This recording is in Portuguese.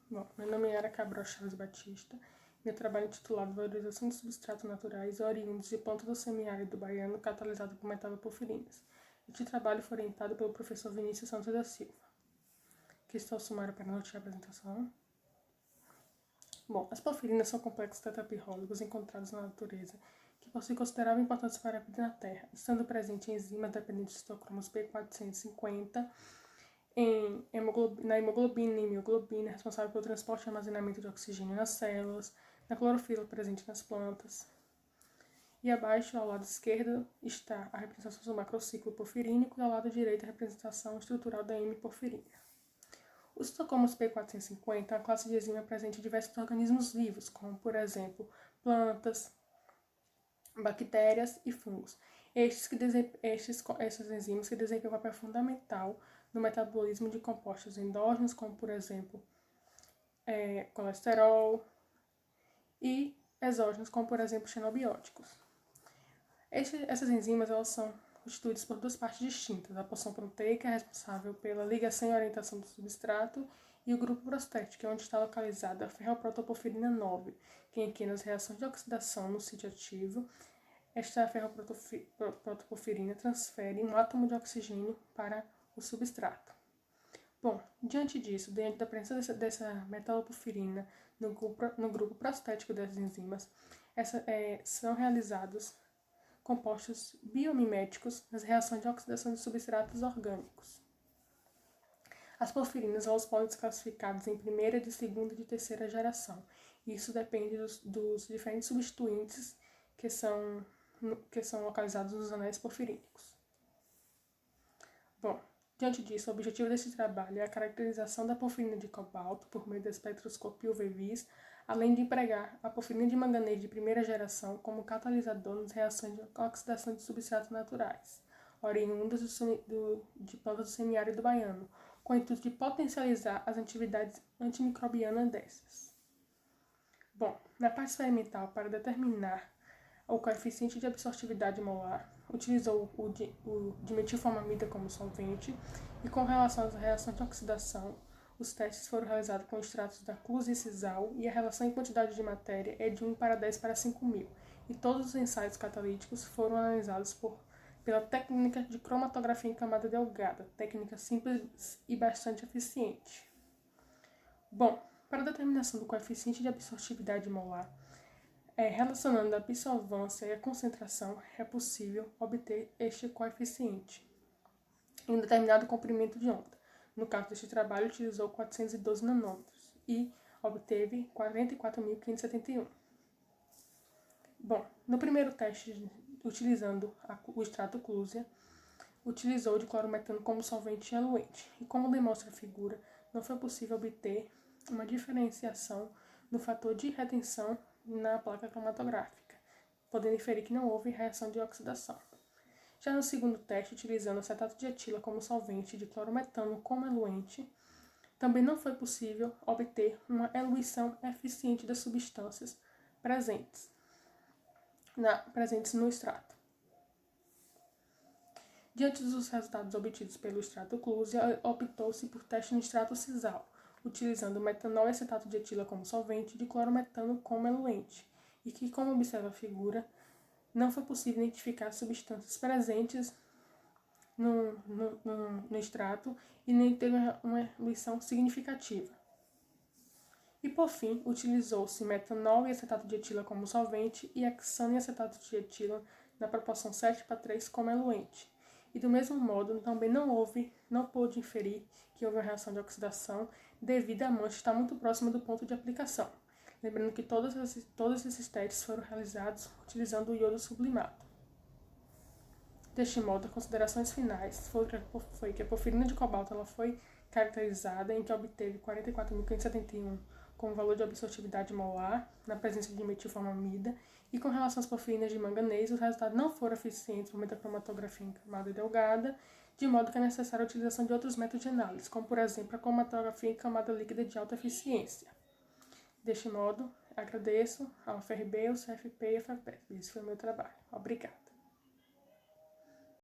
Bom, meu nome é Ara Cabral Chaves Batista. Meu trabalho é intitulado Valorização de Substratos Naturais oriundos de plantas do semiárido baiano catalisado por metaloporfirinas. Este trabalho foi orientado pelo professor Vinícius Santos da Silva. Aqui está o sumário para nortear a apresentação. Bom, as porfirinas são complexos tetrapirrólicos encontrados na natureza que possuem considerável importância para a vida na Terra, estando presente em enzimas dependentes de citocromos P450, na hemoglobina e mioglobina, responsável pelo transporte e armazenamento de oxigênio nas células, na clorofila presente nas plantas. E abaixo, ao lado esquerdo, está a representação do macrociclo porfirínico e ao lado direito a representação estrutural da M-porfirina. Os citocromos P450 é uma classe de enzima presente em diversos organismos vivos, como, por exemplo, plantas, bactérias e fungos. Essas enzimas que desempenham um papel fundamental no metabolismo de compostos endógenos, como, por exemplo, colesterol, e exógenos, como, por exemplo, xenobióticos. Essas enzimas elas são constituídas por duas partes distintas: a porção proteica, responsável pela ligação e orientação do substrato, e o grupo prostético, que é onde está localizada a ferroprotoporfirina 9, que aqui nas reações de oxidação no sítio ativo, esta ferroprotoporfirina transfere um átomo de oxigênio para o substrato. Bom, diante da presença dessa metaloporfirina no grupo prostético das enzimas, são realizados compostos biomiméticos nas reações de oxidação de substratos orgânicos. As porfirinas podem ser classificadas em primeira, de segunda e de terceira geração. Isso depende dos diferentes substituintes que são localizados nos anéis porfirínicos. Bom, diante disso, o objetivo desse trabalho é a caracterização da porfirina de cobalto por meio da espectroscopia UV-Vis, além de empregar a porfirina de manganês de primeira geração como catalisador nas reações de oxidação de substratos naturais, oriundas de plantas do semiárido baiano, com o intuito de potencializar as atividades antimicrobianas dessas. Bom, na parte experimental, para determinar o coeficiente de absortividade molar, utilizou o dimetilformamida como solvente, e com relação às reações de oxidação, os testes foram realizados com extratos da Cluse e Sisal, e a relação em quantidade de matéria é de 1 para 10 para 5.000, e todos os ensaios catalíticos foram analisados pela técnica de cromatografia em camada delgada, técnica simples e bastante eficiente. Bom, para a determinação do coeficiente de absortividade molar, relacionando a absorvância e a concentração, é possível obter este coeficiente em um determinado comprimento de onda. No caso deste trabalho, utilizou 412 nanômetros e obteve 44.571. Bom, no primeiro teste, utilizando o extrato Clusia, utilizou de clorometano como solvente eluente. E como demonstra a figura, não foi possível obter uma diferenciação no fator de retenção na placa cromatográfica, podendo inferir que não houve reação de oxidação. Já no segundo teste, utilizando acetato de etila como solvente de clorometano como eluente, também não foi possível obter uma eluição eficiente das substâncias presentes no extrato. Diante dos resultados obtidos pelo extrato Clusia, optou-se por teste no extrato Sisal, utilizando metanol e acetato de etila como solvente e de clorometano como eluente, e que, como observa a figura, não foi possível identificar substâncias presentes no extrato e nem teve uma eluição significativa. E, por fim, utilizou-se metanol e acetato de etila como solvente e hexano e acetato de etila na proporção 7:3 como eluente. E, do mesmo modo, também não pôde inferir que houve uma reação de oxidação devido à mancha estar muito próxima do ponto de aplicação. Lembrando que todos esses testes foram realizados utilizando o iodo sublimado. Deste modo, as considerações finais foi que a porfirina de cobalto ela foi caracterizada em que obteve 44.571 como valor de absortividade molar na presença de metilformamida, e com relação às porfirinas de manganês, os resultados não foram eficientes por meio da cromatografia em camada delgada, de modo que é necessária a utilização de outros métodos de análise, como, por exemplo, a cromatografia em camada líquida de alta eficiência. Deste modo, agradeço ao FRB, ao CFP e ao FAPESP. Esse foi o meu trabalho. Obrigada.